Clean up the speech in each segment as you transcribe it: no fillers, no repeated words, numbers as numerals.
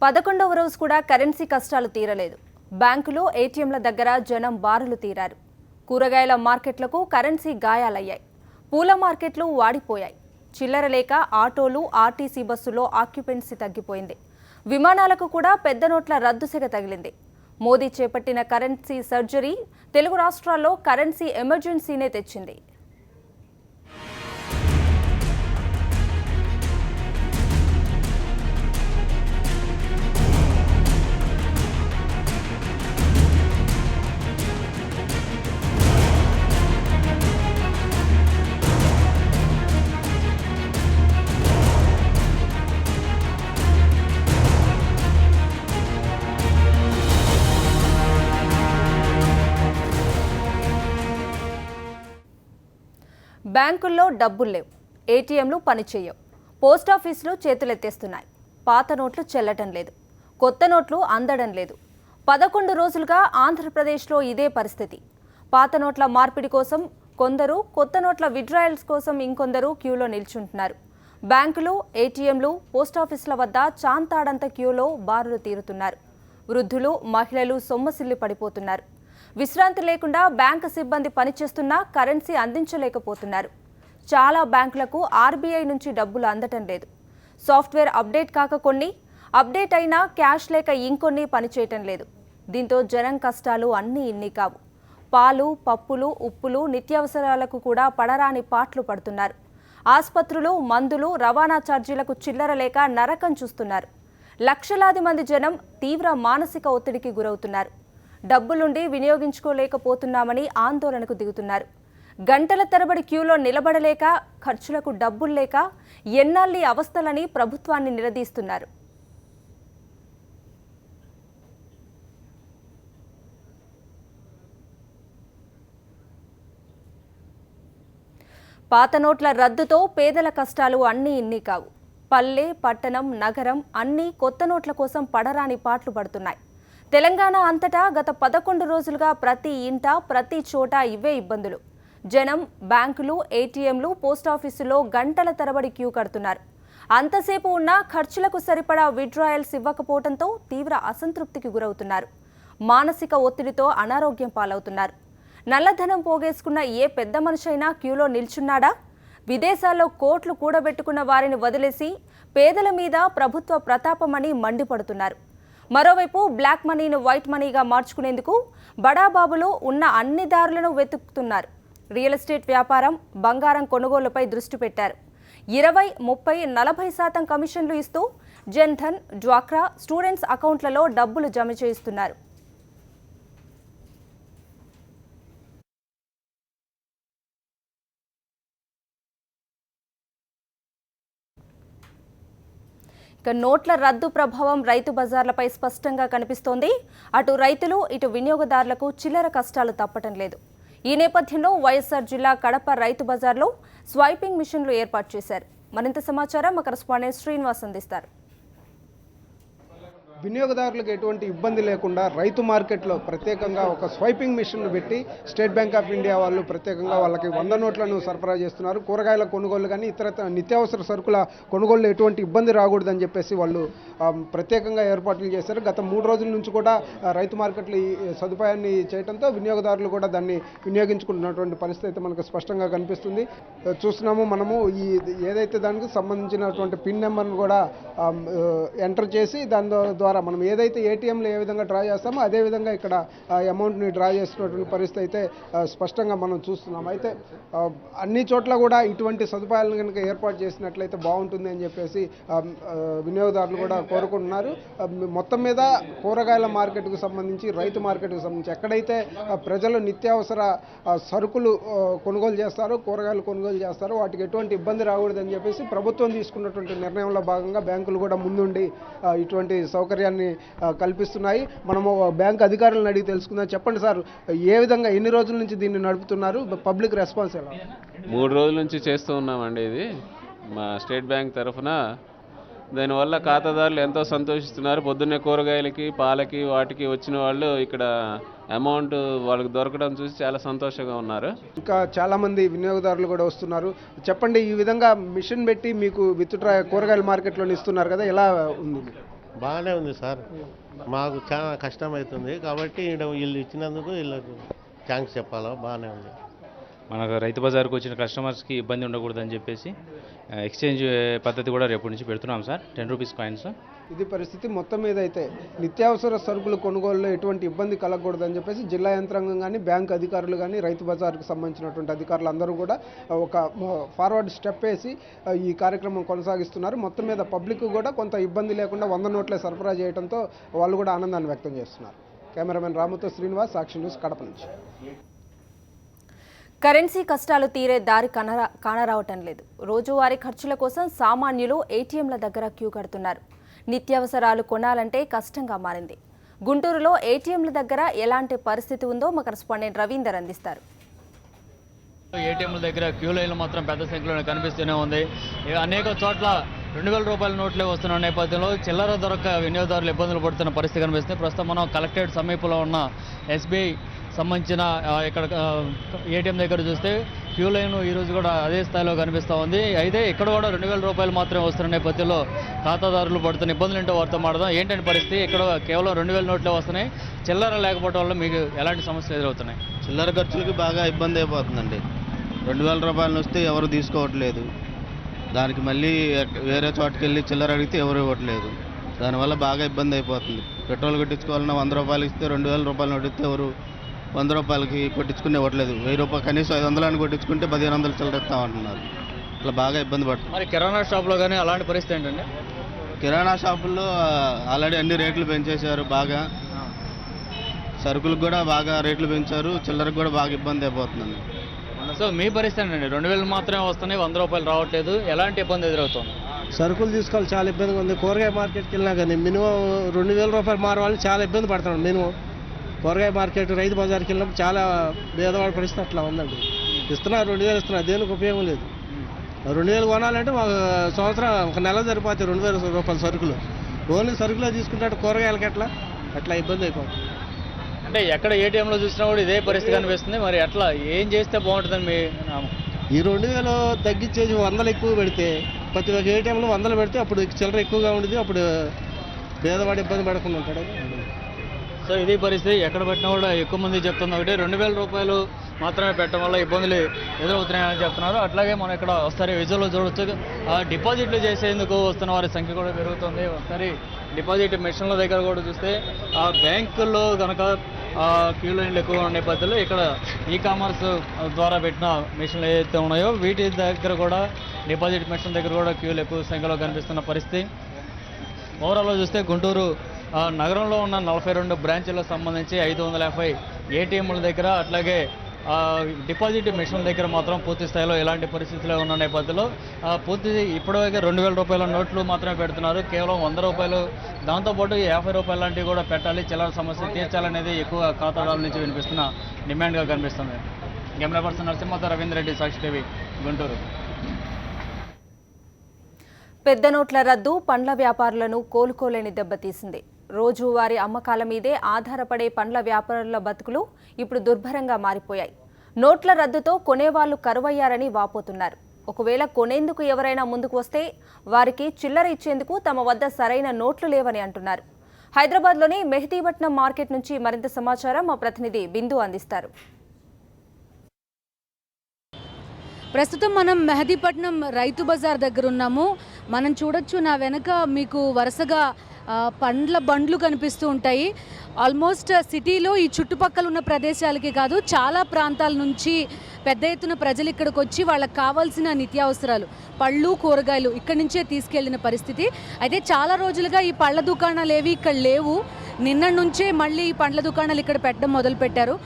11వ రోజు కూడా కరెన్సీ కష్టాలు తీరలేదు. బ్యాంకులు, ఏటీఎంల దగ్గర జనం బారులు తీరారు. కూరగాయల మార్కెట్లకు కరెన్సీ గాయాలయ్యాయి. పూల మార్కెట్లు వాడిపోయాయి. చిల్లర లేక ఆటోలు, ఆర్టీసీ బస్సులో ఆక్యుపెన్సీ తగ్గిపోయింది. విమానాలకు కూడా పెద్ద నోట్ల రద్దుసెగ తగిలింది. మోదీ చేపట్టిన కరెన్సీ సర్జరీ తెలుగు రాష్ట్రాల్లో కరెన్సీ ఎమర్జెన్సీనే తెచ్చింది. బ్యాంకుల్లో డబ్బులు లేవు, ఏటీఎంలు పనిచేయవు, పోస్టాఫీసులు చేతులెత్తేస్తున్నాయి. పాత నోట్లు చెల్లటం లేదు, కొత్త నోట్లు అందడం లేదు. 11 రోజులుగా ఆంధ్రప్రదేశ్లో ఇదే పరిస్థితి. పాత నోట్ల మార్పిడి కోసం కొందరు, కొత్త నోట్ల విత్డ్రాయల్స్ కోసం ఇంకొందరు క్యూలో నిల్చుంటున్నారు. బ్యాంకులు, ఏటీఎంలు, పోస్టాఫీసుల వద్ద చాంతాడంత క్యూలో బారులు తీరుతున్నారు. వృద్ధులు, మహిళలు సొమ్మసిల్లి పడిపోతున్నారు. విశ్రాంతి లేకుండా బ్యాంకు సిబ్బంది పనిచేస్తున్నా కరెన్సీ అందించలేకపోతున్నారు. చాలా బ్యాంకులకు ఆర్బీఐ నుంచి డబ్బులు అందటం లేదు. సాఫ్ట్వేర్ అప్డేట్ కాక కొన్ని, అప్డేట్ అయినా క్యాష్ లేక ఇంకొన్ని పనిచేయటం లేదు. దీంతో జనం కష్టాలు అన్నీ ఇన్ని కావు. పాలు, పప్పులు, ఉప్పులు, నిత్యావసరాలకు కూడా పడరాని పాట్లు పడుతున్నారు. ఆసుపత్రులు, మందులు, రవాణా ఛార్జీలకు చిల్లర లేక నరకం చూస్తున్నారు. లక్షలాది మంది జనం తీవ్ర మానసిక ఒత్తిడికి గురవుతున్నారు. డబ్బులుండి వినియోగించుకోలేకపోతున్నామని ఆందోళనకు దిగుతున్నారు. గంటల తరబడి క్యూలో నిలబడలేక, ఖర్చులకు డబ్బులు లేక ఎన్నాళ్ళీ అవస్థలని ప్రభుత్వాన్ని నిలదీస్తున్నారు. పాత నోట్ల రద్దుతో పేదల కష్టాలు అన్నీ ఇన్ని కావు. పల్లె, పట్టణం, నగరం అన్నీ కొత్త నోట్ల కోసం పడరాని పాట్లు పడుతున్నాయి. తెలంగాణ అంతటా గత 11 రోజులుగా ప్రతి ఇంట, ప్రతి చోట ఇవే ఇబ్బందులు. జనం బ్యాంకులు, ఏటీఎంలు, పోస్టాఫీసులో గంటల తరబడి క్యూ కడుతున్నారు. అంతసేపు ఉన్నా ఖర్చులకు సరిపడా విత్డ్రాయల్స్ ఇవ్వకపోవడంతో తీవ్ర అసంతృప్తికి గురవుతున్నారు. మానసిక ఒత్తిడితో అనారోగ్యం పాలవుతున్నారు. నల్లధనం పోగేసుకున్న ఏ పెద్ద మనిషైనా క్యూలో నిల్చున్నాడా? విదేశాల్లో కోట్లు కూడబెట్టుకున్న వారిని వదిలేసి పేదల మీద ప్రభుత్వ ప్రతాపమని మండిపడుతున్నారు. మరోవైపు బ్లాక్ మనీని వైట్ మనీగా మార్చుకునేందుకు బడాబాబులు ఉన్న అన్ని దారులను వెతుకుతున్నారు. రియల్ ఎస్టేట్ వ్యాపారం, బంగారం కొనుగోలుపై దృష్టి పెట్టారు. 20, 30, 40% కమిషన్లు ఇస్తూ జన్ధన్, డ్వాక్రా, స్టూడెంట్స్ అకౌంట్లలో డబ్బులు జమ చేయిస్తున్నారు. ఇక నోట్ల రద్దు ప్రభావం రైతు బజార్లపై స్పష్టంగా కనిపిస్తోంది. అటు రైతులు, ఇటు వినియోగదారులకు చిల్లర కష్టాలు తప్పటం లేదు. ఈ నేపథ్యంలో వైఎస్ఆర్ జిల్లా కడప రైతు బజార్లో స్వైపింగ్ మిషన్లు ఏర్పాటు చేశారు. మరింత సమాచారం మా కరెస్పాండెంట్ శ్రీనివాస్ అందిస్తారు. వినియోగదారులకు ఎటువంటి ఇబ్బంది లేకుండా రైతు మార్కెట్లో ప్రత్యేకంగా ఒక స్వైపింగ్ మిషన్ పెట్టి స్టేట్ బ్యాంక్ ఆఫ్ ఇండియా వాళ్ళు ప్రత్యేకంగా వాళ్ళకి 100 నోట్లను సరఫరా చేస్తున్నారు. కూరగాయల కొనుగోలు కానీ ఇతర నిత్యావసర సరుకుల కొనుగోలు ఎటువంటి ఇబ్బంది రాకూడదని చెప్పేసి వాళ్ళు ప్రత్యేకంగా ఏర్పాట్లు చేశారు. గత 3 రోజుల నుంచి కూడా రైతు మార్కెట్లు ఈ సదుపాయాన్ని చేయడంతో వినియోగదారులు కూడా దాన్ని వినియోగించుకుంటున్నటువంటి పరిస్థితి మనకు స్పష్టంగా కనిపిస్తుంది. చూస్తున్నాము మనము ఈ ఏదైతే దానికి సంబంధించినటువంటి పిన్ నెంబర్ను కూడా ఎంటర్ చేసి దాని ద్వారా మనం ఏదైతే ఏటీఎంలో ఏ విధంగా డ్రా చేస్తామో అదే విధంగా ఇక్కడ అమౌంట్ని డ్రా చేస్తున్నటువంటి పరిస్థితి అయితే స్పష్టంగా మనం చూస్తున్నాం. అయితే అన్ని చోట్ల కూడా ఇటువంటి సదుపాయాలను కనుక ఏర్పాటు చేసినట్లయితే బాగుంటుంది అని చెప్పేసి వినియోగదారులు కూడా కోరుకుంటున్నారు. మొత్తం మీద కూరగాయల మార్కెట్కు సంబంధించి, రైతు మార్కెట్కు సంబంధించి ఎక్కడైతే ప్రజలు నిత్యావసర సరుకులు కొనుగోలు చేస్తారో, కూరగాయలు కొనుగోలు చేస్తారో వాటికి ఎటువంటి ఇబ్బంది రాకూడదని చెప్పేసి ప్రభుత్వం తీసుకున్నటువంటి నిర్ణయంలో భాగంగా బ్యాంకులు కూడా ముందుండి ఇటువంటి సౌకర్యాన్ని కల్పిస్తున్నాయి. మనము బ్యాంక్ అధికారులను అడిగి తెలుసుకుందాం. చెప్పండి సార్, ఏ విధంగా ఎన్ని రోజుల నుంచి దీన్ని నడుపుతున్నారు? పబ్లిక్ రెస్పాన్స్ ఎలా? 3 రోజుల నుంచి చేస్తూ ఉన్నామండి. ఇది మా స్టేట్ బ్యాంక్ తరఫున. దానివల్ల ఖాతాదారులు ఎంతో సంతోషిస్తున్నారు. పొద్దున్నే కూరగాయలకి, పాలకి, వాటికి వచ్చిన వాళ్ళు ఇక్కడ అమౌంట్ వాళ్ళకి దొరకడం చూసి చాలా సంతోషంగా ఉన్నారు. ఇంకా చాలామంది వినియోగదారులు కూడా వస్తున్నారు. చెప్పండి, ఈ విధంగా మిషన్ పెట్టి మీకు విత్డ్రా కూరగాయల మార్కెట్లో ఇస్తున్నారు కదా, ఎలా ఉంది? బాగానే ఉంది సార్. మాకు చాలా కష్టం అవుతుంది కాబట్టి వీళ్ళు ఇచ్చినందుకు వీళ్ళకు థ్యాంక్స్ చెప్పాలా. బాగానే ఉంది. మనకు రైతు బజార్కు వచ్చిన కస్టమర్స్కి ఇబ్బంది ఉండకూడదని చెప్పేసి ఎక్స్చేంజ్ పద్ధతి కూడా రేపటి నుంచి పెడుతున్నాం సార్. 10 rupees coins. ఇది పరిస్థితి. మొత్తం మీద అయితే నిత్యావసర సరుకుల కొనుగోలులో ఎటువంటి ఇబ్బంది కలగకూడదని చెప్పేసి జిల్లా యంత్రాంగం కానీ, బ్యాంక్ అధికారులు కానీ, రైతు బజార్కు సంబంధించినటువంటి అధికారులు అందరూ కూడా ఒక ఫార్వర్డ్ స్టెప్ వేసి ఈ కార్యక్రమం కొనసాగిస్తున్నారు. మొత్తం మీద పబ్లిక్ కూడా కొంత ఇబ్బంది లేకుండా 100 నోట్లే సరఫరా చేయడంతో వాళ్ళు కూడా ఆనందాన్ని వ్యక్తం చేస్తున్నారు. కెమెరామెన్ రాముతో శ్రీనివాస్, సాక్షి న్యూస్, కడప నుంచి. కరెన్సీ కష్టాలు తీరే దారి కానరావటం లేదు. రోజువారీ ఖర్చుల కోసం సామాన్యులు ఏటీఎంల దగ్గర క్యూ కడుతున్నారు. నిత్యావసరాలు కొనాలంటే కష్టంగా మారింది. గుంటూరులో ఏటీఎంల దగ్గర ఎలాంటి పరిస్థితి ఉందో మా కరెస్పాండెంట్ రవీందర్ అందిస్తారు. ఏటీఎంల దగ్గర క్యూ లైన్లు మాత్రం పెద్ద సంఖ్యలో కనిపిస్తూనే ఉంది. అనేక చోట్ల 2000 రూపాయల నోట్లే వస్తున్న నేపథ్యంలో చిల్లర దొరక్క వినియోగదారులు ఇబ్బందులు పడుతున్న పరిస్థితి కనిపిస్తుంది. ప్రస్తుతం మనం కలెక్టరేట్ సమీపంలో ఉన్న ఎస్బీఐ సంబంధించిన ఇక్కడ ఏటీఎం దగ్గర చూస్తే క్యూ లైన్ ఈరోజు కూడా అదే స్థాయిలో కనిపిస్తూ ఉంది. అయితే ఇక్కడ కూడా 2000 రూపాయలు మాత్రమే వస్తున్న నేపథ్యంలో ఖాతాదారులు పడుతున్న ఇబ్బందులు ఏంటో వారితో మాట్లాడదాం. ఏంటంటే పరిస్థితి, ఇక్కడ కేవలం 2000 నోట్లే వస్తున్నాయి. చిల్లర లేకపోవడం వల్ల మీకు ఎలాంటి సమస్యలు ఎదురవుతున్నాయి? చిల్లర ఖర్చులకి బాగా ఇబ్బంది అయిపోతుందండి. 2000 రూపాయలు వస్తే ఎవరు తీసుకోవట్లేదు. దానికి మళ్ళీ వేరే చోటుకి వెళ్ళి చిల్లర అడిగితే ఎవరు ఇవ్వట్లేదు. దానివల్ల బాగా ఇబ్బంది అయిపోతుంది. పెట్రోల్ కొట్టించుకోవాలన్నా 100 రూపాయలు ఇస్తే 2000 రూపాయలు నడిస్తే ఎవరు 100 రూపాయలకి కొట్టించుకుని ఇవ్వట్లేదు. 1000 రూపాయలు కనీసం 500 అని కొట్టించుకుంటే 1500 చిల్లర ఇస్తామంటున్నారు. ఇట్లా బాగా ఇబ్బంది పడుతుంది. మరి కిరాణా షాప్లో కానీ అలాంటి పరిస్థితి ఏంటండి? కిరాణా షాపుల్లో ఆల్రెడీ అన్ని రేట్లు పెంచేశారు. బాగా సరుకులకు కూడా బాగా రేట్లు పెంచారు. చిల్లరకు కూడా బాగా ఇబ్బంది అయిపోతుందండి. సో మీ పరిస్థితి ఏంటండి? 2000 మాత్రమే వస్తున్నాయి, 100 రూపాయలు రావట్లేదు. ఎలాంటి ఇబ్బంది ఎదురవుతుంది? సరుకులు తీసుకోవాలి, చాలా ఇబ్బందిగా ఉంది. కూరగాయ మార్కెట్కి వెళ్ళినా కానీ మినిమం 2000 రూపాయలు మారవాళ్ళు చాలా ఇబ్బంది పడుతున్నాడు. మినిమం కూరగాయ మార్కెట్, రైతు బజార్కి వెళ్ళినప్పుడు చాలా పేదవాడి పరిస్థితి అట్లా ఉందండి. ఇస్తున్నారు 2000 ఇస్తున్నారు, దేనికి ఉపయోగం లేదు. 2000 కొనాలంటే ఒక సంవత్సరం, ఒక నెల సరిపోతాయి 2000 రూపాయల సరుకులు. ఓన్లీ సరుకులో తీసుకుంటే కూరగాయలకి అట్లా ఇబ్బంది అయిపోతుంది. అంటే ఎక్కడ ఏటీఎంలో చూసినా కూడా ఇదే పరిస్థితి కనిపిస్తుంది. మరి అట్లా ఏం చేస్తే బాగుంటుందని మీ ఈ 2000 తగ్గించేసి 100 ఎక్కువ పెడితే, ప్రతి ఒక్క ఏటీఎంలో 100 పెడితే అప్పుడు చిల్లర ఎక్కువగా ఉండేది. అప్పుడు పేదవాడు ఇబ్బంది పడకుండా ఉంటాడు. సో ఇది పరిస్థితి. ఎక్కడ పెట్టినా కూడా ఎక్కువ మంది చెప్తుంది ఒకటి, 2000 రూపాయలు మాత్రమే పెట్టడం వల్ల ఇబ్బందులు ఎదురవుతున్నాయని చెప్తున్నారు. అట్లాగే మనం ఇక్కడ ఒకసారి విజువల్లో చూడవచ్చు, డిపాజిట్లు చేసేందుకు వస్తున్న వారి సంఖ్య కూడా పెరుగుతుంది. ఒకసారి డిపాజిట్ మెషిన్ల దగ్గర కూడా చూస్తే ఆ బ్యాంకుల్లో కనుక క్యూ లైన్లు ఎక్కువ ఉన్న నేపథ్యంలో ఇక్కడ ఈ-కామర్స్ ద్వారా పెట్టిన మెషిన్లు ఏదైతే ఉన్నాయో వీటి దగ్గర కూడా, డిపాజిట్ మెషిన్ దగ్గర కూడా క్యూలు ఎక్కువ సంఖ్యలో కనిపిస్తున్న పరిస్థితి. ఓవరాల్గా చూస్తే గుంటూరు నగరంలో ఉన్న 42 బ్రాంచీలకు సంబంధించి 550 ఏటీఎంల దగ్గర, అట్లాగే డిపాజిట్ మెషిన్ దగ్గర మాత్రం పూర్తి స్థాయిలో ఎలాంటి పరిస్థితుల్లో ఉన్న నేపథ్యంలో ఇప్పటివరకు 2000 రూపాయల నోట్లు మాత్రమే పెడుతున్నారు. కేవలం 100 రూపాయలు, దాంతోపాటు 50 రూపాయలు లాంటివి కూడా పెట్టాలి, చిల్లర సమస్య తీర్చాలనేది ఎక్కువ ఖాతాదారుల నుంచి వినిపిస్తున్న డిమాండ్గా కనిపిస్తుంది. కెమెరా పర్సన్ నరసింహతో రవీంద్ర రెడ్డి, సాక్షి టీవీ, గుంటూరు. పెద్ద నోట్ల రద్దు పండ్ల వ్యాపారులను కోలుకోలేని దెబ్బతీసింది. రోజువారీ అమ్మకాల మీదే ఆధారపడే పండ్ల వ్యాపారుల బతుకులు ఇప్పుడు దుర్భరంగా మారిపోయాయి. నోట్ల రద్దుతో కొనేవాళ్లు కరువయ్యారని వాపోతున్నారు. ఒకవేళ కొనేందుకు ఎవరైనా ముందుకు వస్తే వారికి చిల్లర ఇచ్చేందుకు తమ వద్ద సరైన నోట్లు లేవని అంటున్నారు. హైదరాబాద్లోని మెహదీపట్నం మార్కెట్ నుంచి మరింత సమాచారం మా ప్రతినిధి బిందు అందిస్తారు. ప్రస్తుతం మనం మెహదీపట్నం రైతు బజార్ దగ్గర ఉన్నాము. మనం చూడొచ్చు, నా వెనక మీకు వరుసగా పండ్ల బండ్లు కనిపిస్తూ ఉంటాయి. ఆల్మోస్ట్ సిటీలో ఈ చుట్టుపక్కల ఉన్న ప్రదేశాలకి కాదు, చాలా ప్రాంతాల నుంచి పెద్ద ఎత్తున ప్రజలు ఇక్కడికి వచ్చి వాళ్ళకి కావాల్సిన నిత్యావసరాలు, పళ్ళు, కూరగాయలు ఇక్కడి నుంచే తీసుకెళ్లిన పరిస్థితి. అయితే చాలా రోజులుగా ఈ పళ్ళ దుకాణాలు ఏవి ఇక్కడ లేవు. నిన్న నుంచే మళ్ళీ ఈ పండ్ల దుకాణాలు ఇక్కడ పెట్టడం మొదలుపెట్టారు.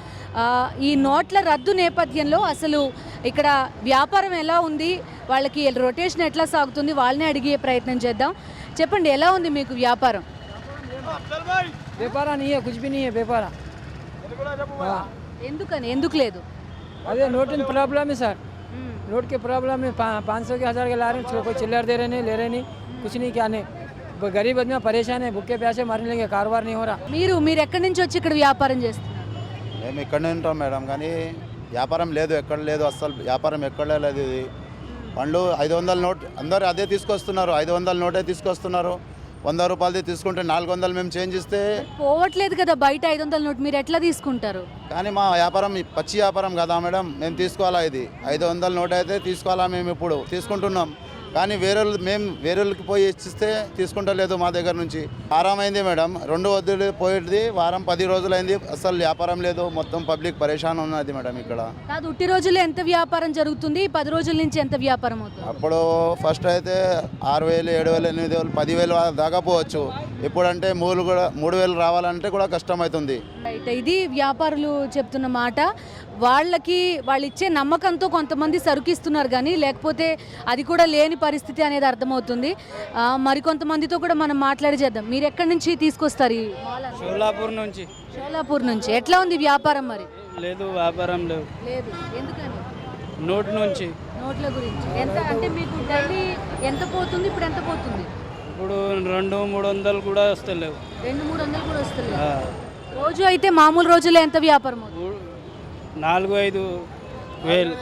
ఈ నోట్ల రద్దు నేపథ్యంలో అసలు ఇక్కడ వ్యాపారం ఎలా ఉంది, వాళ్ళకి రొటేషన్ ఎట్లా సాగుతుంది, వాళ్ళని అడిగే ప్రయత్నం చేద్దాం. చెప్పండి, ఎలా ఉంది మీకు వ్యాపారం? వ్యాపారం नहीं है, कुछ भी नहीं है व्यापार. ఎందుకు లేదు? अरे नोट की प्रॉब्लम है सर. नोट के प्रॉब्लम है. 500 के 1000 के ला रहे हैं, कोई चिल्लर दे रहे नहीं, ले रहे नहीं, कुछ नहीं, क्या नहीं. गरीब आदमी परेशान है, भूखे प्यासे मरने लेंगे, कारोबार नहीं हो रहा. మీరు ఎక్కడి నుంచి వచ్చి ఇక్కడ వ్యాపారం చేస్తున్నారు? మేము ఇక్కడనే ఉంటాం మేడం, కానీ వ్యాపారం లేదు, ఎక్కడ లేదు, అస్సలు వ్యాపారం ఎక్కడ లేదు. ఇది పండ్లు 500 నోట్ అందరూ అదే తీసుకొస్తున్నారు, 500 నోటే తీసుకొస్తున్నారు. 100 రూపాయలది తీసుకుంటే 400 మేము చేంజ్ ఇస్తే, పోవట్లేదు కదా బయట 500 నోట్, మీరు ఎట్లా తీసుకుంటారు? కానీ మా వ్యాపారం పచ్చి వ్యాపారం కదా మేడం, మేము తీసుకోవాలా, ఇది 500 నోట్ అయితే తీసుకోవాలా, మేము ఇప్పుడు తీసుకుంటున్నాం. కానీ వేరేళ్ళకి పోయి ఇచ్చిస్తే తీసుకుంటలేదు మా దగ్గర నుంచి. వారం అయింది మేడం, 2 వద్దులు పోయేది, వారం 10 రోజులైంది, అసలు వ్యాపారం లేదు, మొత్తం పబ్లిక్ పరేషాన్ ఉన్నది మేడం ఇక్కడ. కాదు, ఉట్టి రోజుల్లో ఎంత వ్యాపారం జరుగుతుంది, 10 రోజుల నుంచి ఎంత వ్యాపారం అవుతుంది? అప్పుడు ఫస్ట్ అయితే 6,000, 7,000, 8,000, 10,000 దాకా పోవచ్చు. ఇప్పుడంటే 3,000 రావాలంటే కూడా కష్టమవుతుంది. అయితే ఇది వ్యాపారులు చెప్తున్న మాట. వాళ్ళు ఇచ్చే నమ్మకంతో కొంతమంది సరుకిస్తున్నారు, కానీ లేకపోతే అది కూడా లేని పరిస్థితి అనేది అర్థమవుతుంది. మరికొంతమందితో కూడా మనం మాట్లాడి చేద్దాం. మీరు ఎక్కడి నుంచి తీసుకొస్తారు? షోలాపూర్ నుంచి. ఎట్లా ఉంది వ్యాపారం? మరి లేదు, వ్యాపారం లేదు. ఎందుకని? నోట్ల గురించి. ఎంత అంటే మీకు డైలీ ఎంత పోతుంది? ఇప్పుడు ఎంత పోతుంది? ఇప్పుడు 200-300 కూడా వస్తలేవు. 200-300 కూడా వస్తలేవు. రోజు అయితే మామూలు రోజుల్లో ఎంత వ్యాపారం అవుతుంది? 4-5 వేలు.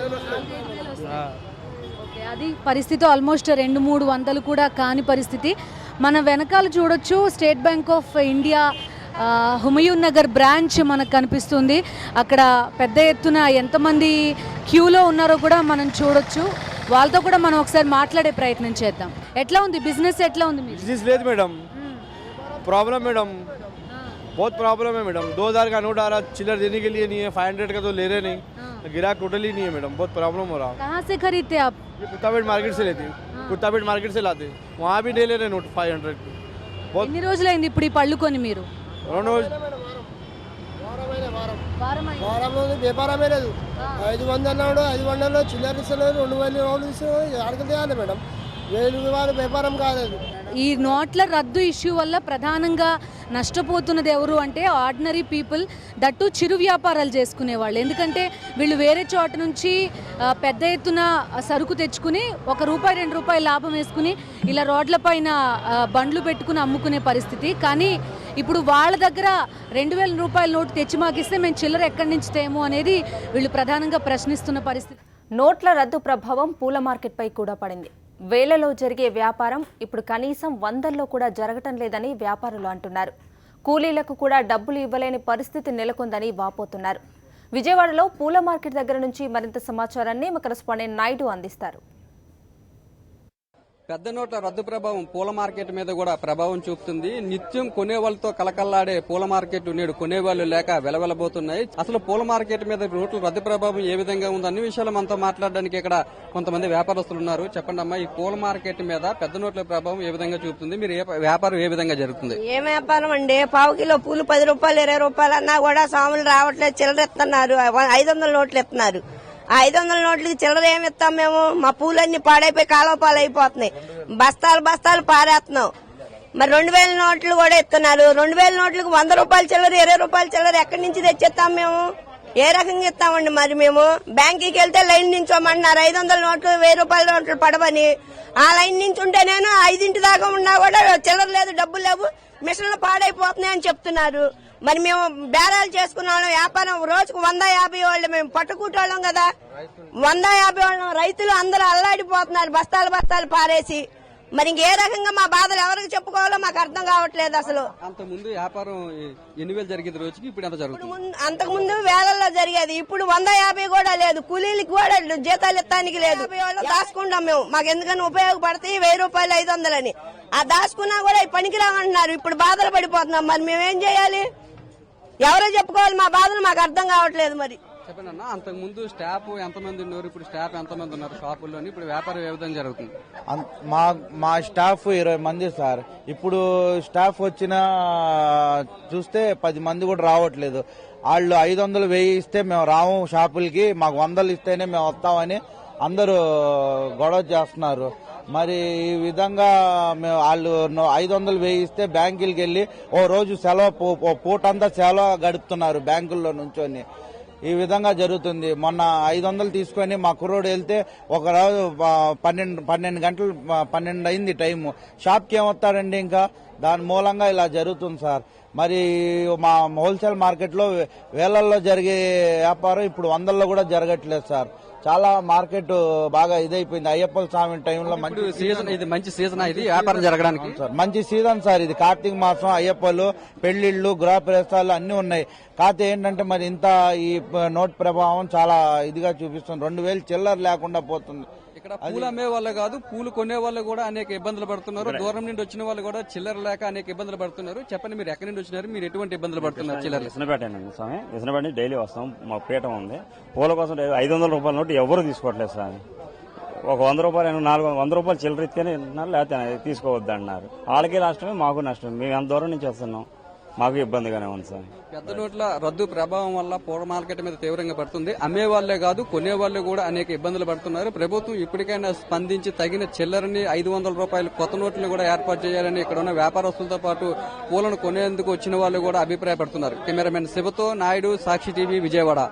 ఓకే, అది పరిస్థితి. ఆల్మోస్ట్ 200-300 కూడా కాని పరిస్థితి. మన వెనకాల చూడొచ్చు state bank of India Humayun Nagar branch మనకు కనిపిస్తుంది. అక్కడ పెద్ద ఎత్తున ఎంతమంది క్యూలో ఉన్నారో కూడా మనం చూడొచ్చు. వాళ్ళతో కూడా మనం ఒకసారి మాట్లాడే ప్రయత్నం చేద్దాం. ఎట్లా ఉంది బిజినెస్? ఎట్లా ఉంది? बिजनेस లేదు మేడం, प्रॉब्लम मैडम, बहुत प्रॉब्लम है मैडम. 2,000 का नोट आ रहा, चिल्लर देने के लिए नहीं है. 500 का तो ले रहे नहीं, गिराक टोटली नहीं है मैडम, बहुत प्रॉब्लम हो रहा. कहाँ से खरीदते आप? ये कुत्तापेट मार्केट से लेते, कुत्तापेट मार्केट से लाते, वहाँ भी नहीं ले रहे नोट 500 की. बहुत ఎన్ని రోజులైంది ఇప్పుడు ఈ పళ్ళు కొని మీరు? వారంలో వ్యాపారమే లేదు. 500 నోడు 500 చిల్లర ఇస్తలేదు, 2,000 నోట్లు ఇస్తలేదు. అడగలు తేయాలి మేడం, 1,000 వ్యాపారం కాలేదు. ఈ నోట్ల రద్దు ఇష్యూ వల్ల ప్రధానంగా నష్టపోతున్నది ఎవరు అంటే ఆర్డినరీ పీపుల్, దట్టు చిరు వ్యాపారాలు చేసుకునే వాళ్ళు. ఎందుకంటే వీళ్ళు వేరే చోట నుంచి పెద్ద ఎత్తున సరుకు తెచ్చుకుని ₹1-2 లాభం వేసుకుని ఇలా రోడ్ల పైన బండ్లు పెట్టుకుని అమ్ముకునే పరిస్థితి. కానీ ఇప్పుడు వాళ్ళ దగ్గర ₹2,000 నోటు తెచ్చి మాకిస్తే మేము చిల్లర ఎక్కడి నుంచి తేము అనేది వీళ్ళు ప్రధానంగా ప్రశ్నిస్తున్న పరిస్థితి. నోట్ల రద్దు ప్రభావం పూల మార్కెట్పై కూడా పడింది. వేలలో జరిగే వ్యాపారం ఇప్పుడు కనీసం 100లో కూడా జరగటం లేదని వ్యాపారులు అంటున్నారు. కూలీలకు కూడా డబ్బులు ఇవ్వలేని పరిస్థితి నెలకొందని వాపోతున్నారు. విజయవాడలో పూల మార్కెట్ దగ్గర నుంచి మరింత సమాచారాన్ని మా కరెస్పాండెంట్ నాయుడు అందిస్తారు. పెద్ద నోట్ల రద్దు ప్రభావం పూల మార్కెట్ మీద కూడా ప్రభావం చూపుతుంది. నిత్యం కొనేవాళ్లతో కలకల్లాడే పూల మార్కెట్ నేడు కొనేవాళ్లు లేక వెలవెలబోతున్నాయి. అసలు పూల మార్కెట్ మీద నోట్ల రద్దు ప్రభావం ఏ విధంగా ఉంది అన్ని విషయాలు మనతో మాట్లాడడానికి ఇక్కడ కొంతమంది వ్యాపారస్తులు ఉన్నారు. చెప్పండి అమ్మా, ఈ పూల మార్కెట్ మీద పెద్ద నోట్ల ప్రభావం ఏ విధంగా చూపుతుంది? మీరు వ్యాపారం ఏ విధంగా జరుగుతుంది? ఏం వ్యాపారం అండి, పావు కిలో పూలు ₹10 ₹20 అన్నా కూడా సాములు రావట్లేదు, చిల్లర ఇస్తున్నారు. 500 నోట్లు ఇస్తున్నారు. 500 నోట్లకి చిల్లర ఏమి ఇస్తాం మేము? మా పూలన్నీ పాడైపోయి కాలువ పాలు అయిపోతున్నాయి, బస్తాలు పారేస్తున్నాం. మరి 2,000 నోట్లు కూడా ఇస్తున్నారు. 2,000 నోట్లకు ₹100 చిల్లర ₹20 చిల్లర ఎక్కడి నుంచి తెచ్చిస్తాం మేము? ఏ రకంగా ఇస్తామండి? మరి మేము బ్యాంకుకి వెళ్తే లైన్ నించోమన్నారు. 500 నోట్లు ₹1,000 నోట్లు పడవని ఆ లైన్ నుంచి ఉంటే నేను 5 దాకా ఉన్నా కూడా చిల్లర లేదు, డబ్బులు లేవు, మిషన్లు పాడైపోతున్నాయి అని చెప్తున్నారు. మరి మేము బేరాలు చేసుకున్న వాళ్ళం, వ్యాపారం రోజుకు 150 వాళ్ళు, మేము పట్టుకుంటోళ్ళం కదా, 150 వాళ్ళం. రైతులు అందరూ అల్లాడిపోతున్నారు బస్తాలు పారేసి. మరి ఇంకే రకంగా మా బాధలు ఎవరికి చెప్పుకోవాలో మాకు అర్థం కావట్లేదు అసలు. అంతకుముందు వ్యాపారం ఎన్ని వేలు జరిగేది రోజుకి, ఇప్పుడు ఎంత జరుగుతుంది? అంతకుముందు వేలల్లో జరిగేది, ఇప్పుడు 150 కూడా లేదు. కూలీలకి కూడా జీతాలు ఇస్తానికి లేదు. దాచుకుంటాం మేము, మాకు ఎందుకని ఉపయోగపడతాయి ₹1,000 500 అని. ఆ దాచుకున్నా కూడా పనికిరామంటున్నారు. ఇప్పుడు బాధలు పడిపోతున్నాం. మరి మేమేం చేయాలి? ఎవరో చెప్పుకోవాలి మా బాధలు, మాకు అర్థం కావట్లేదు. మరి చెప్పండి అన్న, అంతకు ముందు స్టాఫ్ ఎంతమంది ఉన్నారు, ఇప్పుడు స్టాఫ్ ఎంతమంది ఉన్నారు షాపుల్లోని? ఇప్పుడు వ్యాపారం ఏ విధంగా జరుగుతుంది? మా స్టాఫ్ 20 మంది సార్. ఇప్పుడు స్టాఫ్ వచ్చిన చూస్తే 10 మంది కూడా రావట్లేదు. వాళ్ళు 500 1000 ఇస్తే మేము రాము షాపులకి, మాకు 100 ఇస్తేనే మేము వస్తామని అందరూ గొడవ చేస్తున్నారు. మరి ఈ విధంగా మేము వాళ్ళు 500 1000 ఇస్తే బ్యాంకులకి వెళ్ళి ఓ రోజు సెలవు, పూటంతా సెలవు గడుపుతున్నారు బ్యాంకుల్లో నుంచొని. ఈ విధంగా జరుగుతుంది. మొన్న 500 తీసుకొని మా కుర్రోడు వెళ్తే ఒక రోజు 12 గంటలు 12 అయింది టైము. షాప్కి ఏమొస్తారండి? ఇంకా దాని మూలంగా ఇలా జరుగుతుంది సార్. మరి మా హోల్సేల్ మార్కెట్లో వేలల్లో జరిగే వ్యాపారం ఇప్పుడు వందల్లో కూడా జరగట్లేదు సార్. చాలా మార్కెట్ బాగా ఇదైపోయింది. అయ్యప్ప స్వామి టైంలో మంచి సీజన్, ఇది మంచి సీజన్, ఇది వ్యాపారం జరగడానికి సార్ మంచి సీజన్ సార్ ఇది. కార్తీక మాసం, అయ్యప్పలు, పెళ్లిళ్ళు, గృహప్రవేశాలు అన్ని ఉన్నాయి. కాకపోతే ఏంటంటే మరి ఇంత ఈ నోట్ ప్రభావం చాలా ఇదిగా చూపిస్తుంది. 2000 చిల్లర లేకుండా పోతుంది. ఇక్కడ పూలు అమ్మే వాళ్ళు కాదు, పూలు కొనే వాళ్ళు కూడా అనేక ఇబ్బందులు పడుతున్నారు. దూరం నుండి వచ్చిన వాళ్ళు కూడా చిల్లర లేక అనేక ఇబ్బందులు పడుతున్నారు. చెప్పండి, మీరు ఎక్కడి నుండి వచ్చినారు, మీరు ఎటువంటి ఇబ్బందులు పడుతున్నారు? చిల్లర ఇసునపేటండి స్వామి, ఇసునపేట డైలీ వస్తాం. మా పీఠం ఉంది. పూల కోసం 500 రూపాయల నోటు ఎవరు తీసుకోవట్లేదు స్వామి. ఒక 100 రూపాయలు 400 రూపాయలు చిల్లర ఇస్తేనే లేకపోతే తీసుకోవద్దు అన్నారు. వాళ్ళకి నష్టమే, మాకు నష్టమే. మేము ఎంత దూరం నుంచి వస్తున్నాం, మాకు ఇబ్బందిగానే ఉంది సార్. పెద్ద నోట్ల రద్దు ప్రభావం వల్ల పూల మార్కెట్ మీద తీవ్రంగా పడుతుంది. అమ్మే వాళ్లే కాదు, కొనే వాళ్ళు కూడా అనేక ఇబ్బందులు పడుతున్నారు. ప్రభుత్వం ఇప్పటికైనా స్పందించి తగిన చిల్లరని 500 రూపాయలు కొత్త నోట్లను కూడా ఏర్పాటు చేయాలని ఇక్కడ ఉన్న వ్యాపారస్తులతో పాటు పూలను కొనేందుకు వచ్చిన వాళ్ళు కూడా అభిప్రాయపడుతున్నారు. కెమెరామెన్ శివతో నాయుడు, సాక్షి టీవీ, విజయవాడ.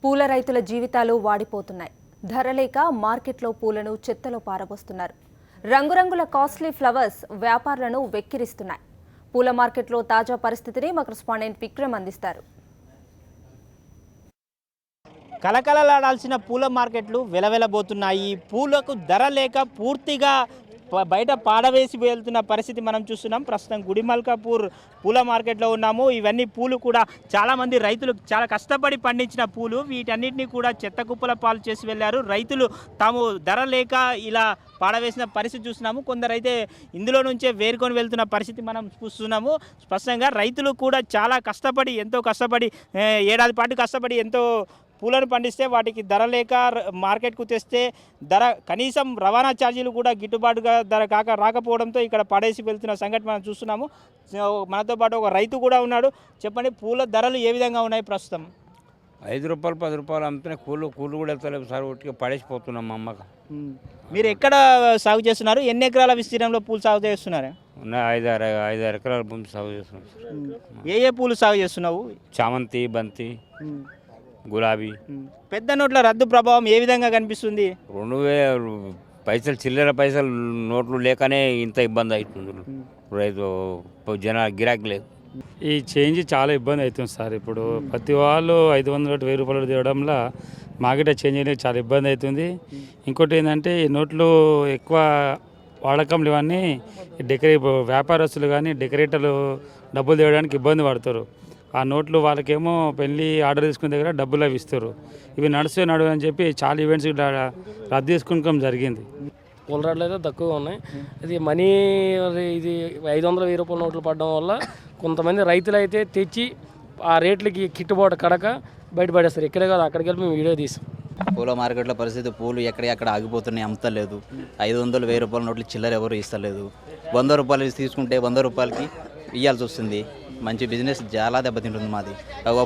పూల రైతుల జీవితాలు వాడిపోతున్నాయి. ధర లేక మార్కెట్లో పూలను చెత్తలో పారబోస్తున్నారు. రంగురంగుల కాస్ట్లీ ఫ్లవర్స్ వ్యాపారులను వెక్కిరిస్తున్నాయి. పూల మార్కెట్లో తాజా పరిస్థితిని మా కరెస్పాండెంట్ విక్రమ్ అందిస్తారు. కలకలలాడాల్సిన పూల మార్కెట్లు వెలవెలబోతున్నాయి. పూలకు ధర లేక పూర్తిగా బయట పాడవేసి వెళ్తున్న పరిస్థితి మనం చూస్తున్నాం. ప్రస్తుతం గుడిమల్కాపూర్ పూల మార్కెట్లో ఉన్నాము. ఇవన్నీ పూలు కూడా చాలామంది రైతులు చాలా కష్టపడి పండించిన పూలు. వీటన్నిటిని కూడా చెత్త కుప్పల పాలు చేసి వెళ్ళారు. రైతులు తాము ధర లేక ఇలా పాడవేసిన పరిస్థితి చూస్తున్నాము. కొందరైతే ఇందులో నుంచే వేరుకొని వెళ్తున్న పరిస్థితి మనం చూస్తున్నాము. స్పష్టంగా రైతులు కూడా చాలా కష్టపడి, ఎంతో కష్టపడి, ఏడాది పాటు కష్టపడి ఎంతో పూలను పండిస్తే వాటికి ధర లేక మార్కెట్కు తెస్తే ధర కనీసం రవాణా ఛార్జీలు కూడా గిట్టుబాటుగా ధర రాకపోవడంతో ఇక్కడ పడేసి వెళ్తున్న సంఘటన మనం చూస్తున్నాము. మనతో పాటు ఒక రైతు కూడా ఉన్నాడు. చెప్పండి, పూల ధరలు ఏ విధంగా ఉన్నాయి ప్రస్తుతం? 5 రూపాయలు 10 రూపాయలు అమ్మితే కూలు కూడా వెళ్తలేవు సార్. ఒట్టిగా పడేసిపోతున్నాం మా అమ్మకు. మీరు ఎక్కడ సాగు చేస్తున్నారు? ఎన్ని ఎకరాల విస్తీర్ణంలో పూలు సాగు చేస్తున్నారు? 5 ఎకరాల భూమి సాగు చేస్తున్నాం సార్. ఏ పూలు సాగు చేస్తున్నావు? చామంతి, బంతి, గులాబీ. పెద్ద నోట్ల రద్దు ప్రభావం ఏ విధంగా కనిపిస్తుంది? 2000 పైసలు చిల్లర పైసలు నోట్లు లేకనే ఇంత ఇబ్బంది అవుతుంది. రైతు జనాలు గిరాకీ లేదు. ఈ చేంజ్ చాలా ఇబ్బంది అవుతుంది సార్. ఇప్పుడు ప్రతి వాళ్ళు 500 1000 రూపాయలు తేవడంలో మార్కెట్ చేంజ్ అనేది చాలా ఇబ్బంది అవుతుంది. ఇంకోటి ఏంటంటే ఈ నోట్లు ఎక్కువ వాడకంలు ఇవన్నీ వ్యాపారస్తులు కానీ డెకరేటర్లు డబ్బులు తేవడానికి ఇబ్బంది పడతారు. ఆ నోట్లు వాళ్ళకేమో పెళ్ళి ఆర్డర్ తీసుకునే దగ్గర డబ్బులు అవి ఇస్తారు. ఇవి నడువు అని చెప్పి చాలా ఈవెంట్స్ రద్దు చేసుకోవడం జరిగింది. పూల రేట్లు అయితే తక్కువగా ఉన్నాయి. ఇది మనీ ఇది 500 1000 రూపాయల నోట్లు పడడం వల్ల కొంతమంది రైతులు అయితే తెచ్చి ఆ రేట్లకి కిట్టుబాటు కడక బయటపడేస్తారు. ఇక్కడే కాదు, అక్కడికి వెళ్ళి మేము వీడియో తీసాం. పూల మార్కెట్లో పరిస్థితి, పూలు ఎక్కడెక్కడ ఆగిపోతున్నాయి, అమ్ముతలేదు. 500 1000 రూపాయల నోట్లు చిల్లర ఎవరు ఇస్తలేదు. 100 రూపాయలు తీసుకుంటే 100 రూపాయలకి ఇవ్వాల్సి వస్తుంది. మంచి బిజినెస్ చాలా దెబ్బతింటుంది మాది.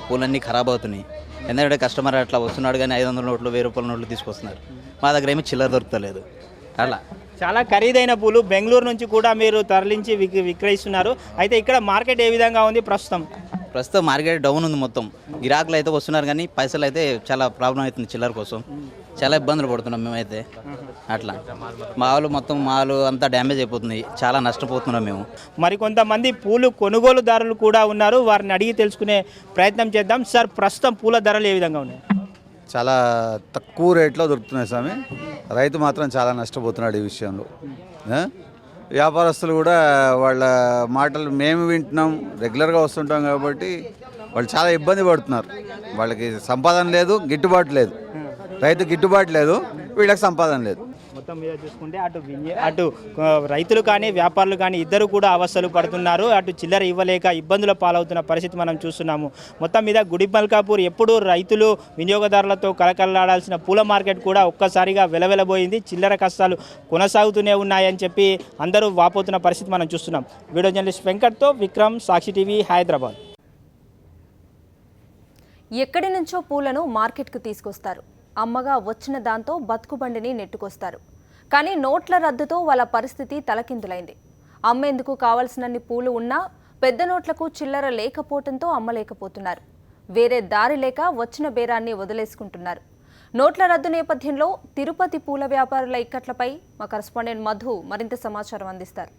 పూలన్నీ ఖరాబ్ అవుతున్నాయి. ఎందుకంటే కస్టమర్ అట్లా వస్తున్నాడు కానీ 500 నోట్లు 1000 రూపాయల నోట్లు తీసుకొస్తున్నారు. మా దగ్గర ఏమీ చిల్లర దొరుకుతలేదు. అలా చాలా ఖరీదైన పూలు బెంగళూరు నుంచి కూడా మీరు తరలించి విక్రయిస్తున్నారు. అయితే ఇక్కడ మార్కెట్ ఏ విధంగా ఉంది ప్రస్తుతం? మార్కెట్ డౌన్ ఉంది. మొత్తం గిరాకులు అయితే వస్తున్నారు కానీ పైసలు అయితే చాలా ప్రాబ్లం అవుతుంది. చిల్లర కోసం చాలా ఇబ్బందులు పడుతున్నాం మేమైతే. అట్లా మాలు అంతా డ్యామేజ్ అయిపోతుంది. చాలా నష్టపోతున్నాం మేము. మరికొంతమంది పూలు కొనుగోలుదారులు కూడా ఉన్నారు. వారిని అడిగి తెలుసుకునే ప్రయత్నం చేద్దాం. సార్, ప్రస్తుతం పూల ధరలు ఏ విధంగా ఉన్నాయి? చాలా తక్కువ రేట్లో దొరుకుతున్నాయి స్వామి. రైతు మాత్రం చాలా నష్టపోతున్నాడు ఈ విషయంలో. వ్యాపారస్తులు కూడా వాళ్ళ మాటలు మేము వింటున్నాం, రెగ్యులర్గా వస్తుంటాం కాబట్టి వాళ్ళు చాలా ఇబ్బంది పడుతున్నారు. వాళ్ళకి సంపాదన లేదు, గిట్టుబాటు లేదు. రైతు గిట్టుబాటు లేదు, వీళ్ళకి సంపాదన లేదు. మొత్తం మీద చూసుకుంటే అటు రైతులు కానీ వ్యాపారులు కానీ ఇద్దరు కూడా అవస్థలు పడుతున్నారు. అటు చిల్లర ఇవ్వలేక ఇబ్బందుల పాలవుతున్న పరిస్థితి మనం చూస్తున్నాము. మొత్తం మీద గుడిమల్కాపూర్ ఎప్పుడు రైతులు వినియోగదారులతో కలకలలాడాల్సిన పూల మార్కెట్ కూడా ఒక్కసారిగా వెలవెలబోయింది. చిల్లర కష్టాలు కొనసాగుతూనే ఉన్నాయని చెప్పి అందరూ వాపోతున్న పరిస్థితి మనం చూస్తున్నాం. వీడియో జర్నలిస్ట్ వెంకట్తో విక్రమ్, సాక్షి టీవీ, హైదరాబాద్. ఎక్కడి నుంచో పూలను మార్కెట్కు తీసుకొస్తారు. అమ్మగా వచ్చిన దాంతో బతుకుబండిని నెట్టుకొస్తారు. కానీ నోట్ల రద్దుతో వాళ్ళ పరిస్థితి తలకిందులైంది. అమ్మేందుకు కావలసినన్ని పూలు ఉన్నా పెద్ద నోట్లకు చిల్లర లేకపోవడంతో అమ్మలేకపోతున్నారు. వేరే దారి లేక వచ్చిన బేరాన్ని వదిలేసుకుంటున్నారు. నోట్ల రద్దు నేపథ్యంలో తిరుపతి పూల వ్యాపారుల ఇక్కట్లపై మా కరెస్పాండెంట్ మధు మరింత సమాచారం అందిస్తారు.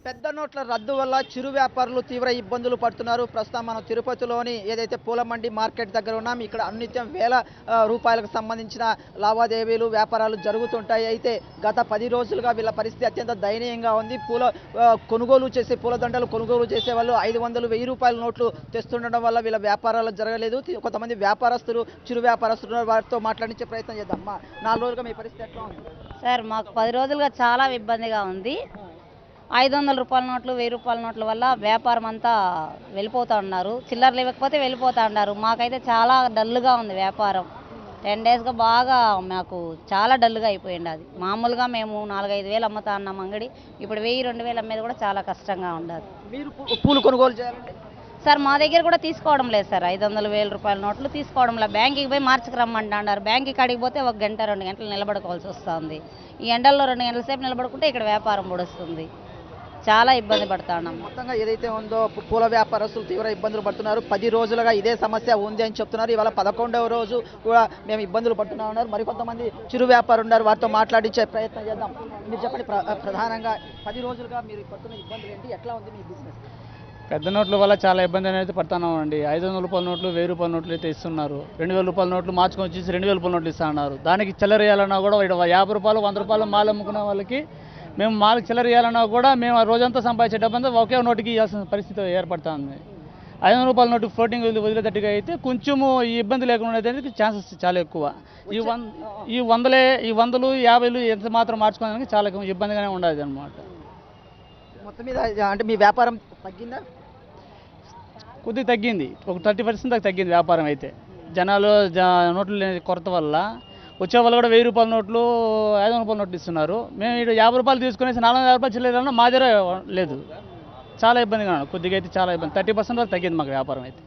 పెద్ద నోట్ల రద్దు వల్ల చిరు వ్యాపారులు తీవ్ర ఇబ్బందులు పడుతున్నారు. ప్రస్తుతం మనం తిరుపతిలోని ఏదైతే పూల మండి మార్కెట్ దగ్గర ఉన్నాం. ఇక్కడ అన్నిత్యం వేల రూపాయలకు సంబంధించిన లావాదేవీలు వ్యాపారాలు జరుగుతుంటాయి. అయితే గత 10 రోజులుగా వీళ్ళ పరిస్థితి అత్యంత దయనీయంగా ఉంది. పూల కొనుగోలు చేసే పూలదండలు కొనుగోలు చేసే వాళ్ళు 500, 1000 రూపాయల నోట్లు తెస్తుండడం వల్ల వీళ్ళ వ్యాపారాలు జరగలేదు. కొంతమంది వ్యాపారస్తులు చిరు వ్యాపారస్తులు వారితో మాట్లాడించే ప్రయత్నం చేద్దాం. 4 రోజులుగా మీ పరిస్థితి ఎట్లా ఉంది సార్? మాకు 10 రోజులుగా చాలా ఇబ్బందిగా ఉంది. 500 రూపాయల నోట్లు, 1000 రూపాయల నోట్ల వల్ల వ్యాపారం అంతా వెళ్ళిపోతూ ఉన్నారు. చిల్లర లేకపోతే వెళ్ళిపోతూ ఉన్నారు. మాకైతే చాలా డల్గా ఉంది వ్యాపారం. 10 డేస్గా బాగా మాకు చాలా డల్గా అయిపోయింది. అది మామూలుగా మేము 4-5 వేలు అమ్ముతా ఉన్నాం అంగడి. ఇప్పుడు 1000-2000 అమ్మేది కూడా చాలా కష్టంగా ఉండదు. మీరు పూలు కొనుగోలు చేయాలంటే సార్ మా దగ్గర కూడా తీసుకోవడం లేదు సార్. 500-1000 రూపాయల నోట్లు తీసుకోవడం లేదు. బ్యాంకుకి పోయి మార్చికి రమ్మంటున్నారు. బ్యాంకుకి కాడికి పోతే 1 గంట 2 గంటలు నిలబడుకోవాల్సి వస్తుంది. ఈ ఎండల్లో 2 గంటల సేపు నిలబడుకుంటే ఇక్కడ వ్యాపారం పొడుస్తుంది. చాలా ఇబ్బంది పడుతున్నాం. మొత్తంగా ఏదైతే ఉందో పూల వ్యాపారస్తులు తీవ్ర ఇబ్బందులు పడుతున్నారు. 10 రోజులుగా ఇదే సమస్య ఉంది అని చెప్తున్నారు. ఇవాళ 11వ రోజు కూడా మేము ఇబ్బందులు పడుతున్నాం ఉన్నారు. మరికొంతమంది చిరు వ్యాపారులు ఉన్నారు. వారితో మాట్లాడించే ప్రయత్నం చేద్దాం. మీరు చెప్పండి, ప్రధానంగా 10 రోజులుగా మీరు పడుతున్న ఇబ్బందులు ఏంటి? ఎట్లా ఉంది మీ బిజినెస్? పెద్ద నోట్ల వల్ల చాలా ఇబ్బంది అనేది పడుతున్నాం అండి. 500 రూపాయల నోట్లు, 1000 రూపాయల నోట్లు అయితే ఇస్తున్నారు. 2000 రూపాయల నోట్లు మార్చుకొని వచ్చేసి 2000 రూపాయల నోట్లు ఇస్తున్నారు. దానికి చిల్లర వేయాలన్నా కూడా 50 రూపాయలు, 100 రూపాయలు మాల్ అమ్ముకునే వాళ్ళకి మేము మాలకు చిల్లర వేయాలన్నా కూడా మేము ఆ రోజంతా సంపాదించే డబ్బంతా ఒకే నోటుకి ఇవ్వాల్సిన పరిస్థితి ఏర్పడుతుంది. 500 రూపాయల నోటు ఫ్లోటింగ్ వదిలేటట్టుగా అయితే కొంచెము ఈ ఇబ్బంది లేకుండా అయితే ఛాన్సెస్ చాలా ఎక్కువ. ఈ 100, 50 ఎంత మాత్రం మార్చుకోవడానికి చాలా ఇబ్బందిగానే ఉండదు అనమాట. మొత్తం మీద అంటే మీ వ్యాపారం తగ్గిందా? కొద్దిగా తగ్గింది. ఒక 30% దాకా తగ్గింది వ్యాపారం అయితే. జనాలు నోట్లు లేని కొరత వల్ల వచ్చే వాళ్ళు కూడా 1000 రూపాయల నోట్లు, 500 రూపాయల నోట్లు ఇస్తున్నారు. మేము ఇక్కడ 50 రూపాయలు తీసుకునేసి 450 రూపాయలు చిల్లర మా దగ్గర లేదు. చాలా ఇబ్బందిగా ఉన్నాడు. కొద్దిగా అయితే చాలా ఇబ్బంది. 30% వరకు తగ్గింది మాకు వ్యాపారం అయితే.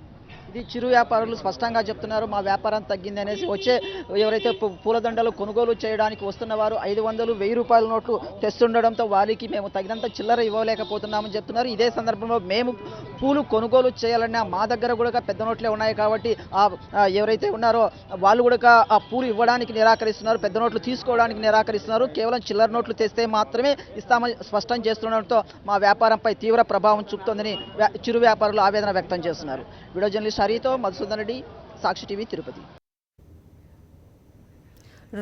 ఇది చిరు వ్యాపారులు స్పష్టంగా చెప్తున్నారు. మా వ్యాపారం తగ్గింది అనేసి. వచ్చే ఎవరైతే పూలదండలు కొనుగోలు చేయడానికి వస్తున్న వారు 500, 1000 రూపాయల నోట్లు తెస్తుండడంతో వారికి మేము తగినంత చిల్లర ఇవ్వలేకపోతున్నామని చెప్తున్నారు. ఇదే సందర్భంలో మేము పూలు కొనుగోలు చేయాలన్నా మా దగ్గర కూడా పెద్ద నోట్లే ఉన్నాయి కాబట్టి ఎవరైతే ఉన్నారో వాళ్ళు కూడా ఆ పూలు ఇవ్వడానికి నిరాకరిస్తున్నారు. పెద్ద నోట్లు తీసుకోవడానికి నిరాకరిస్తున్నారు. కేవలం చిల్లర నోట్లు తెస్తే మాత్రమే ఇస్తామని స్పష్టం చేస్తుండడంతో మా వ్యాపారంపై తీవ్ర ప్రభావం చూపుతోందని చిరు వ్యాపారులు ఆవేదన వ్యక్తం చేస్తున్నారు. వీడియో జర్నలిస్ట్ హరితో మధుసూదన్ రెడ్డి, సాక్షి టీవీ, తిరుపతి.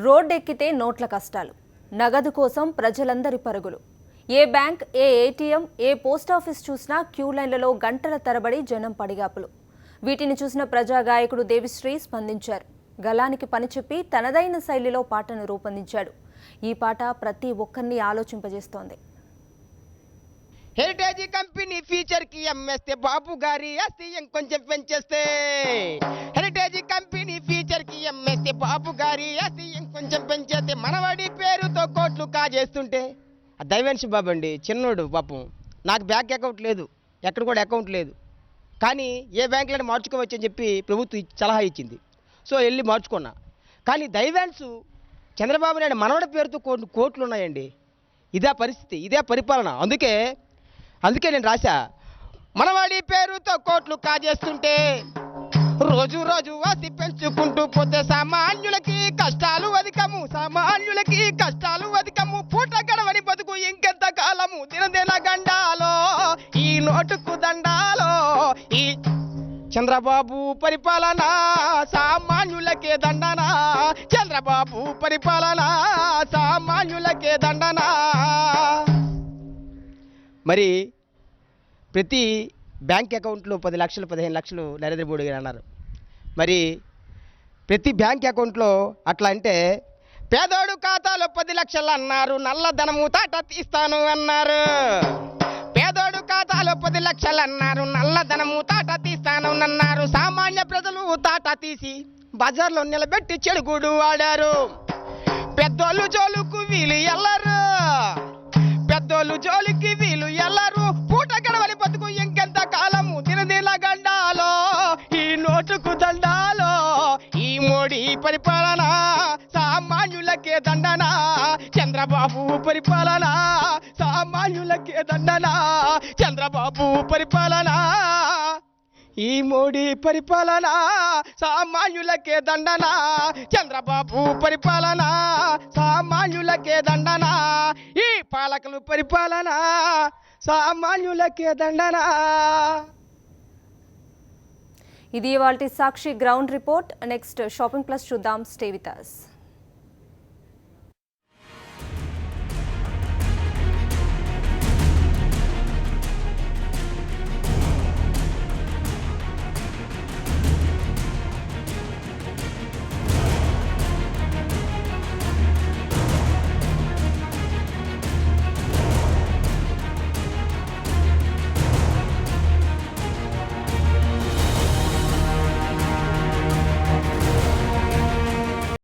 రోడ్డెక్కితే నోట్ల కష్టాలు, నగదు కోసం ప్రజలందరి పరుగులు. ఏ బ్యాంక్, ఏ ఏటీఎం, ఏ పోస్టాఫీస్ చూసినా క్యూ లైన్లలో గంటల తరబడి జనం పడిగాపులు. వీటిని చూసిన ప్రజాగాయకుడు దేవిశ్రీ స్పందించారు. గలానికి పని చెప్పి తనదైన శైలిలో పాటను రూపొందించాడు. ఈ పాట ప్రతి ఒక్కరిని ఆలోచింపజేస్తోంది. హెరిటేజ్ కంపెనీ ఫ్యూచర్ కి అమ్మేస్తే బాబు గారి ఆస్తి ఇంకొంచెం పెంచేస్తే, హెరిటేజ్ కంపెనీ ఫ్యూచర్ కి అమ్మేస్తే బాబు గారి ఆస్తి ఇంకొంచెం పెంచేస్తే, మనవాడి పేరుతో కోట్లు కాజేస్తుంటే. దైవెన్షి బాబు అండి, చిన్నోడు పాపం. నాకు బ్యాంక్ అకౌంట్ లేదు, ఎక్కడ కూడా అకౌంట్ లేదు. కానీ ఏ బ్యాంకులను మార్చుకోవచ్చు అని చెప్పి ప్రభుత్వం సలహా ఇచ్చింది. సో వెళ్ళి మార్చుకున్నా. కానీ దైవాన్సు చంద్రబాబు నాయుడు మనవడి పేరుతో కోట్లు ఉన్నాయండి. ఇదే పరిస్థితి, ఇదే పరిపాలన. అందుకే నేను రాశా, మనవాడి పేరుతో కోట్లు కాజేస్తుంటే, రోజు రోజు ఆస్తి పెంచుకుంటూ పోతే సామాన్యులకి కష్టాలు అధికము, సామాన్యులకి కష్టాలు అధికము. పూట గడవని బతుకు ఇంకెంత కాలము, దినదిన గండాలో ఈ నోటుకు దండాలో. ఈ చంద్రబాబు పరిపాలన సామాన్యులకే దండనా, చంద్రబాబు పరిపాలన సామాన్యులకే దండనా. మరి ప్రతి బ్యాంక్ అకౌంట్లో 10 లక్షలు 15 లక్షలు నరేంద్ర మోడీ గారు అన్నారు. మరి ప్రతి బ్యాంక్ అకౌంట్లో అట్లా అంటే, పేదోడు ఖాతాలో 10 లక్షలు అన్నారు, నల్లధనము తాట తీస్తాను అన్నారు. పేదోడు ఖాతాలో 10 లక్షలు అన్నారు, నల్లధనము తాట తీస్తాను అన్నారు. సామాన్య ప్రజలు తాట తీసి బజార్లో నిలబెట్టి చెడుగుడు ఆడారు. పెద్దోళ్ళు జోలుకు వీలు ఎల్లరు, పెద్దోళ్ళు జోలికి వీలు ఎల్లరు. పూట గడవని బతుకు ఇంకెంత కాలము, దినదిన గండాలో ఈ నోటుకు దండాలో. ఈ మోడీ పరిపాలన సామాన్యులకే దండనా, చంద్రబాబు పరిపాలన సామాన్యులకే దండనా, చంద్రబాబు పరిపాలన ఈ మోడీ పరిపాలన సామాన్యులకే దండన, చంద్రబాబు పరిపాలన సామాన్యులకే దండన, ఈ పాలకులు పరిపాలన సామాన్యులకే దండన. ఇది ఇవాల్టి Sakshi ground report. Next shopping plus చూద్దాం. Stay with us.